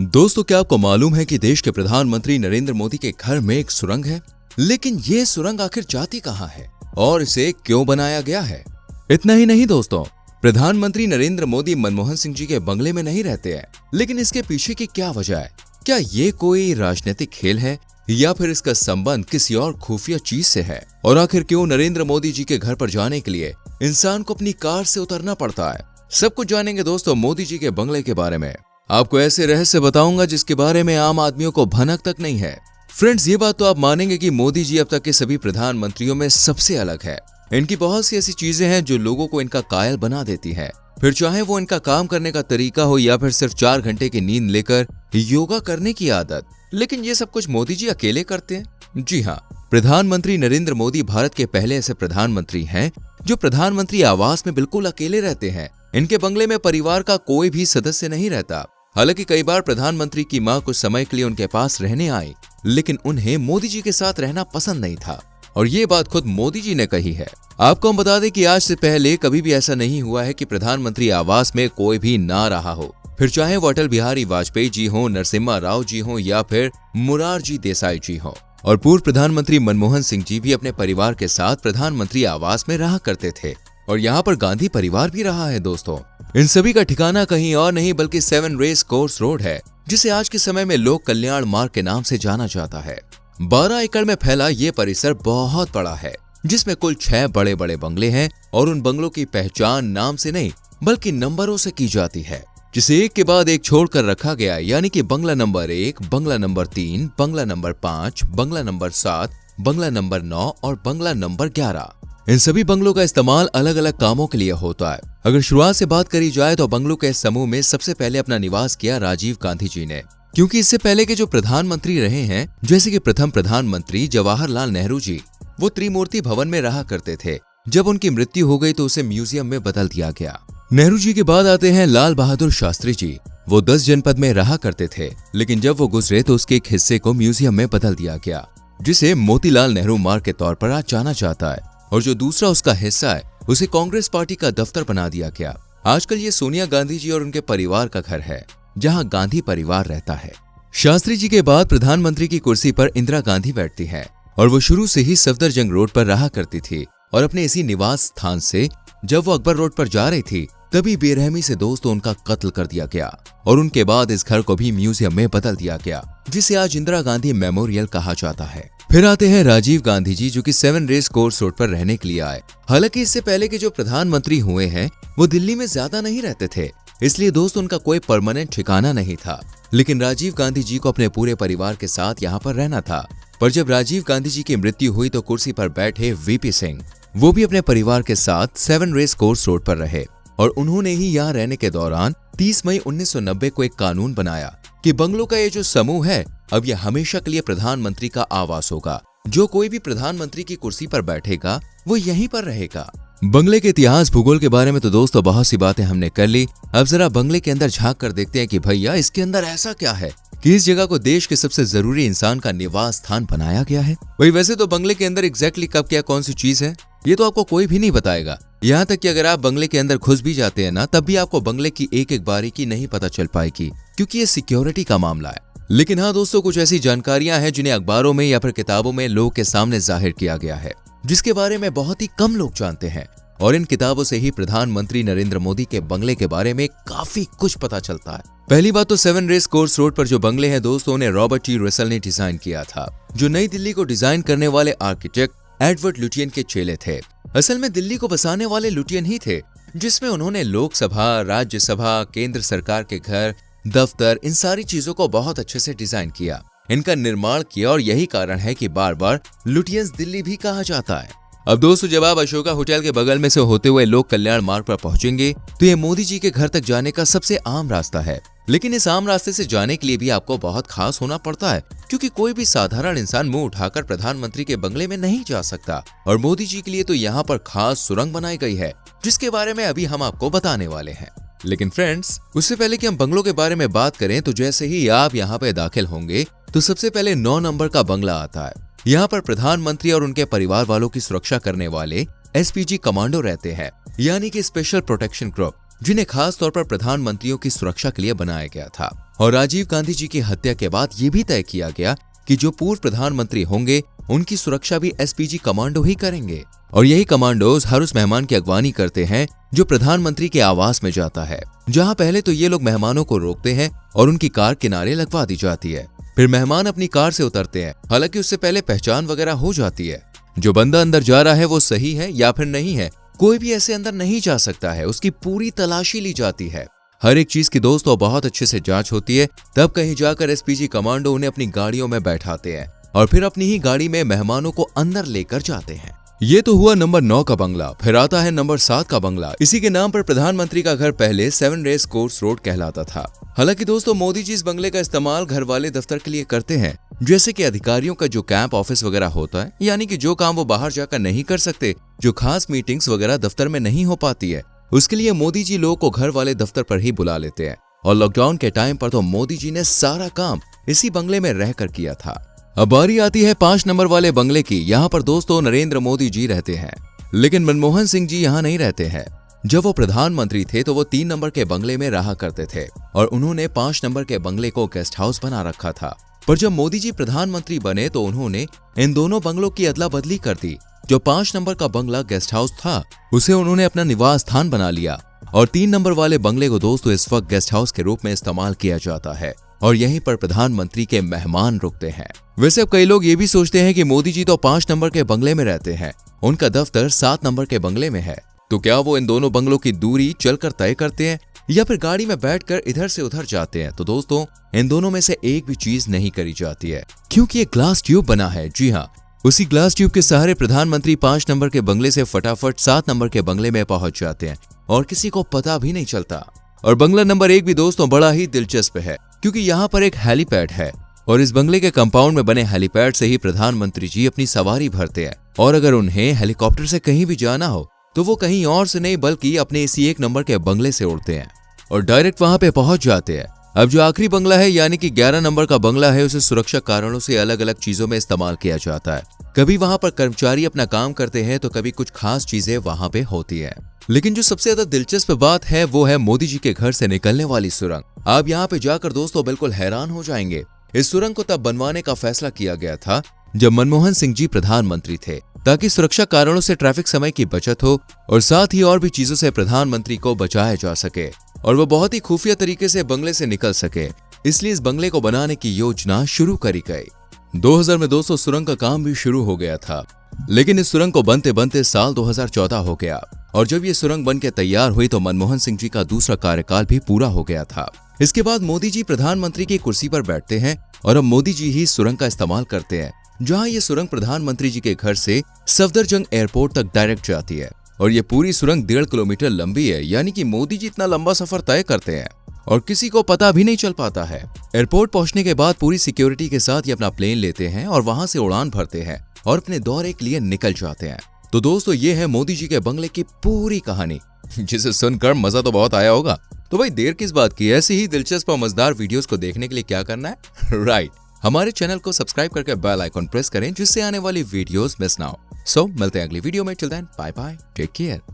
दोस्तों, क्या आपको मालूम है कि देश के प्रधानमंत्री नरेंद्र मोदी के घर में एक सुरंग है? लेकिन ये सुरंग आखिर जाती कहाँ है और इसे क्यों बनाया गया है? इतना ही नहीं दोस्तों, प्रधानमंत्री नरेंद्र मोदी मनमोहन सिंह जी के बंगले में नहीं रहते हैं, लेकिन इसके पीछे की क्या वजह है? क्या ये कोई राजनीतिक खेल है या फिर इसका संबंध किसी और खुफिया चीज से है? और आखिर क्यों नरेंद्र मोदी जी के घर पर जाने के लिए इंसान को अपनी कार से उतरना पड़ता है? सब कुछ जानेंगे दोस्तों मोदी जी के बंगले के बारे में। आपको ऐसे रहस्य बताऊंगा जिसके बारे में आम आदमियों को भनक तक नहीं है। फ्रेंड्स, ये बात तो आप मानेंगे कि मोदी जी अब तक के सभी प्रधानमंत्रियों में सबसे अलग है। इनकी बहुत सी ऐसी चीजें हैं जो लोगों को इनका कायल बना देती हैं। फिर चाहे वो इनका काम करने का तरीका हो या फिर सिर्फ 4 घंटे की नींद लेकर योगा करने की आदत। लेकिन ये सब कुछ मोदी जी अकेले करते हैं? जी हाँ, प्रधानमंत्री नरेंद्र मोदी भारत के पहले ऐसे प्रधानमंत्री हैं जो प्रधानमंत्री आवास में बिल्कुल अकेले रहते हैं। इनके बंगले में परिवार का कोई भी सदस्य नहीं रहता। हालांकि कई बार प्रधानमंत्री की मां कुछ समय के लिए उनके पास रहने आई, लेकिन उन्हें मोदी जी के साथ रहना पसंद नहीं था और ये बात खुद मोदी जी ने कही है। आपको हम बता दें कि आज से पहले कभी भी ऐसा नहीं हुआ है कि प्रधानमंत्री आवास में कोई भी ना रहा हो, फिर चाहे वो अटल बिहारी वाजपेयी जी हो, नरसिम्हा राव जी हो या फिर मोरारजी देसाई जी हो। और पूर्व प्रधानमंत्री मनमोहन सिंह जी भी अपने परिवार के साथ प्रधानमंत्री आवास में रहा करते थे और यहाँ पर गांधी परिवार भी रहा है। दोस्तों, इन सभी का ठिकाना कहीं और नहीं बल्कि 7 रेस कोर्स रोड है, जिसे आज के समय में लोक कल्याण मार्ग के नाम से जाना जाता है। 12 एकड़ में फैला ये परिसर बहुत बड़ा है, जिसमें कुल 6 बड़े बड़े बंगले हैं और उन बंगलों की पहचान नाम से नहीं बल्कि नंबरों से की जाती है, जिसे एक के बाद एक छोड़कर रखा गया। यानी कि बंगला नंबर 1, बंगला नंबर 3, बंगला नंबर 5, बंगला नंबर 7, बंगला नंबर 9 और बंगला नंबर 11। इन सभी बंगलों का इस्तेमाल अलग अलग कामों के लिए होता है। अगर शुरुआत से बात करी जाए तो बंगलों के समूह में सबसे पहले अपना निवास किया राजीव गांधी जी ने, क्योंकि इससे पहले के जो प्रधानमंत्री रहे हैं, जैसे कि प्रथम प्रधानमंत्री जवाहरलाल नेहरू जी, वो त्रिमूर्ति भवन में रहा करते थे। जब उनकी मृत्यु हो गई तो उसे म्यूजियम में बदल दिया गया। नेहरू जी के बाद आते हैं लाल बहादुर शास्त्री जी। वो 10 जनपद में रहा करते थे, लेकिन जब वो गुजरे तो उसके एक हिस्से को म्यूजियम में बदल दिया गया, जिसे मोतीलाल नेहरू मार्ग के तौर पर आज जाना जाता है। और जो दूसरा उसका हिस्सा है उसे कांग्रेस पार्टी का दफ्तर बना दिया गया। आजकल ये सोनिया गांधी जी और उनके परिवार का घर है, जहां गांधी परिवार रहता है। शास्त्री जी के बाद प्रधानमंत्री की कुर्सी पर इंदिरा गांधी बैठती है और वो शुरू से ही सफदरजंग रोड पर रहा करती थी। और अपने इसी निवास स्थान से जब वो अकबर रोड पर जा रही थी, तभी बेरहमी से दोस्तों उनका कत्ल कर दिया गया और उनके बाद इस घर को भी म्यूजियम में बदल दिया गया, जिसे आज इंदिरा गांधी मेमोरियल कहा जाता है। फिर आते हैं राजीव गांधी जी, जो कि 7 रेस कोर्स रोड पर रहने के लिए आए। हालांकि इससे पहले के जो प्रधानमंत्री हुए हैं वो दिल्ली में ज्यादा नहीं रहते थे, इसलिए दोस्त उनका कोई परमानेंट ठिकाना नहीं था। लेकिन राजीव गांधी जी को अपने पूरे परिवार के साथ यहाँ पर रहना था। पर जब राजीव गांधी जी की मृत्यु हुई तो कुर्सी पर बैठे वीपी सिंह, वो भी अपने परिवार के साथ 7 रेस कोर्स रोड पर रहे और उन्होंने ही यहाँ रहने के दौरान 30 मई 1990 को एक कानून बनाया कि बंगलों का ये जो समूह है अब यह हमेशा के लिए प्रधानमंत्री का आवास होगा। जो कोई भी प्रधानमंत्री की कुर्सी पर बैठेगा वो यहीं पर रहेगा। बंगले के इतिहास भूगोल के बारे में तो दोस्तों बहुत सी बातें हमने कर ली। अब जरा बंगले के अंदर झांक कर देखते हैं कि भैया इसके अंदर ऐसा क्या है कि इस जगह को देश के सबसे जरूरी इंसान का निवास स्थान बनाया गया है। वही वैसे तो बंगले के अंदर एग्जैक्टली कब क्या कौन सी चीज है ये तो आपको कोई भी नहीं बताएगा। यहाँ तक कि अगर आप बंगले के अंदर घुस भी जाते हैं ना, तब भी आपको बंगले की एक एक बारीकी नहीं पता चल पाएगी, क्योंकि ये सिक्योरिटी का मामला है। लेकिन हाँ दोस्तों, कुछ ऐसी जानकारियां हैं जिन्हें अखबारों में या फिर किताबों में लोगों के सामने जाहिर किया गया है, जिसके बारे में बहुत ही कम लोग जानते हैं। और इन किताबों से ही प्रधानमंत्री नरेंद्र मोदी के बंगले के बारे में काफी कुछ पता चलता है। पहली बात तो 7 रेस कोर्स रोड पर जो बंगले हैं दोस्तों, उन्हें रॉबर्ट टी रसेल ने डिजाइन किया था, जो नई दिल्ली को डिजाइन करने वाले आर्किटेक्ट एडवर्ड लुटियन के चेले थे। असल में दिल्ली को बसाने वाले लुटियन ही थे, जिसमें उन्होंने लोकसभा, राज्यसभा, केंद्र सरकार के घर, दफ्तर, इन सारी चीजों को बहुत अच्छे से डिजाइन किया, इनका निर्माण किया और यही कारण है कि बार बार लुटियंस दिल्ली भी कहा जाता है। अब दोस्तों, जब आप अशोका होटल के बगल में से होते हुए लोक कल्याण मार्ग पर पहुंचेंगे तो ये मोदी जी के घर तक जाने का सबसे आम रास्ता है। लेकिन इस आम रास्ते से जाने के लिए भी आपको बहुत खास होना पड़ता है, क्योंकि कोई भी साधारण इंसान मुंह उठाकर प्रधानमंत्री के बंगले में नहीं जा सकता। और मोदी जी के लिए तो यहाँ पर खास सुरंग बनाई गई है, जिसके बारे में अभी हम आपको बताने वाले हैं। लेकिन फ्रेंड्स, उससे पहले कि हम बंगलों के बारे में बात करें तो जैसे ही आप यहाँ पे दाखिल होंगे तो सबसे पहले 9 नंबर का बंगला आता है। यहाँ पर प्रधानमंत्री और उनके परिवार वालों की सुरक्षा करने वाले एसपीजी कमांडो रहते हैं, यानी कि स्पेशल प्रोटेक्शन ग्रुप, जिन्हें खास तौर पर प्रधानमंत्रियों की सुरक्षा के लिए बनाया गया था। और राजीव गांधी जी की हत्या के बाद ये भी तय किया गया कि जो पूर्व प्रधानमंत्री होंगे उनकी सुरक्षा भी एसपीजी कमांडो ही करेंगे। और यही कमांडोज हर उस मेहमान की अगवानी करते हैं जो प्रधानमंत्री के आवास में जाता है, जहां पहले तो ये लोग मेहमानों को रोकते हैं और उनकी कार किनारे लगवा दी जाती है। फिर मेहमान अपनी कार से उतरते हैं, हालांकि उससे पहले पहचान वगैरह हो जाती है। जो बंदा अंदर जा रहा है वो सही है या फिर नहीं है, कोई भी ऐसे अंदर नहीं जा सकता है, उसकी पूरी तलाशी ली जाती है। हर एक चीज की दोस्तों बहुत अच्छे से जांच होती है, तब कहीं जाकर एसपीजी कमांडो उन्हें अपनी गाड़ियों में बैठाते हैं और फिर अपनी ही गाड़ी में मेहमानों को अंदर लेकर जाते हैं। ये तो हुआ नंबर 9 का बंगला। फिर आता है नंबर 7 का बंगला। इसी के नाम पर प्रधानमंत्री का घर पहले 7 रेस कोर्स रोड कहलाता था। हालांकि दोस्तों मोदी जी इस बंगले का इस्तेमाल घर वाले दफ्तर के लिए करते हैं, जैसे कि अधिकारियों का जो कैंप ऑफिस वगैरह होता है, यानी कि जो काम वो बाहर जाकर नहीं कर सकते, जो खास मीटिंग्स वगैरह दफ्तर में नहीं हो पाती है, उसके लिए मोदी जी लोगों को घर वाले दफ्तर पर ही बुला लेते हैं। और लॉकडाउन के टाइम पर तो मोदी जी ने सारा काम इसी बंगले में रहकर किया था। अब बारी आती है 5 नंबर वाले बंगले की। यहाँ पर दोस्तों नरेंद्र मोदी जी रहते हैं, लेकिन मनमोहन सिंह जी यहाँ नहीं रहते हैं। जब वो प्रधानमंत्री थे तो वो 3 नंबर के बंगले में रहा करते थे और उन्होंने 5 नंबर के बंगले को गेस्ट हाउस बना रखा था। पर जब मोदी जी प्रधानमंत्री बने तो उन्होंने इन दोनों बंगलों की अदला बदली कर दी। जो 5 नंबर का बंगला गेस्ट हाउस था उसे उन्होंने अपना निवास स्थान बना लिया और 3 नंबर वाले बंगले को दोस्तों इस वक्त गेस्ट हाउस के रूप में इस्तेमाल किया जाता है और यहीं पर प्रधानमंत्री के मेहमान रुकते हैं। वैसे अब कई लोग ये भी सोचते हैं कि मोदी जी तो 5 नंबर के बंगले में रहते हैं, उनका दफ्तर 7 नंबर के बंगले में है, तो क्या वो इन दोनों बंगलों की दूरी चलकर तय करते हैं या फिर गाड़ी में बैठकर इधर से उधर जाते हैं? तो दोस्तों इन दोनों में से एक भी चीज नहीं करी जाती है, क्योंकि एक ग्लास ट्यूब बना है। जी हाँ, उसी ग्लास ट्यूब के सहारे प्रधानमंत्री 5 नंबर के बंगले से फटाफट 7 नंबर के बंगले में पहुंच जाते हैं और किसी को पता भी नहीं चलता। और बंगला नंबर 1 भी दोस्तों बड़ा ही दिलचस्प है, क्योंकि यहाँ पर एक हेलीपैड है और इस बंगले के कंपाउंड में बने हेलीपैड से ही प्रधानमंत्री जी अपनी सवारी भरते हैं। और अगर उन्हें हेलीकॉप्टर से कहीं भी जाना हो तो वो कहीं और से नहीं बल्कि अपने इसी 1 नंबर के बंगले से उड़ते हैं और डायरेक्ट वहां पे पहुंच जाते हैं। अब जो आखिरी बंगला है यानी कि 11 नंबर का बंगला है, उसे सुरक्षा कारणों से अलग अलग चीजों में इस्तेमाल किया जाता है। कभी वहां पर कर्मचारी अपना काम करते हैं तो कभी कुछ खास चीजें वहां पे होती है। लेकिन जो सबसे ज्यादा दिलचस्प बात है वो है मोदी जी के घर से निकलने वाली सुरंग। आप यहाँ पे जाकर दोस्तों बिल्कुल हैरान हो जाएंगे। इस सुरंग को तब बनवाने का फैसला किया गया था जब मनमोहन सिंह जी प्रधानमंत्री थे, ताकि सुरक्षा कारणों से ट्रैफिक समय की बचत हो और साथ ही और भी चीजों से प्रधानमंत्री को बचाया जा सके और वो बहुत ही खुफिया तरीके से बंगले से निकल सके। इसलिए इस बंगले को बनाने की योजना शुरू करी गई। 2000 में दोस्तों सुरंग का काम भी शुरू हो गया था, लेकिन इस सुरंग को बनते बनते साल 2014 हो गया और जब ये सुरंग बनके तैयार हुई तो मनमोहन सिंह जी का दूसरा कार्यकाल भी पूरा हो गया था। इसके बाद मोदी जी प्रधानमंत्री की कुर्सी पर बैठते हैं और अब मोदी जी ही सुरंग का इस्तेमाल करते हैं, जहां ये सुरंग प्रधानमंत्री जी के घर से सफदरजंग एयरपोर्ट तक डायरेक्ट जाती है और ये पूरी सुरंग 1.5 किलोमीटर लंबी है, यानी कि मोदी जी इतना लंबा सफर तय करते हैं और किसी को पता भी नहीं चल पाता है। एयरपोर्ट पहुंचने के बाद पूरी सिक्योरिटी के साथ ये अपना प्लेन लेते हैं और वहां से उड़ान भरते हैं और अपने दौरे के लिए निकल जाते हैं। तो दोस्तों ये है मोदी जी के बंगले की पूरी कहानी, जिसे सुनकर मजा तो बहुत आया होगा। तो भाई देर किस बात की, ऐसी ही दिलचस्प और मजेदार वीडियोस को देखने के लिए क्या करना है? राइट, हमारे चैनल को सब्सक्राइब करके बेल आइकॉन प्रेस करें जिससे आने वाली वीडियोस मिस ना हो। सो मिलते हैं अगली वीडियो में। Till then bye bye, take care.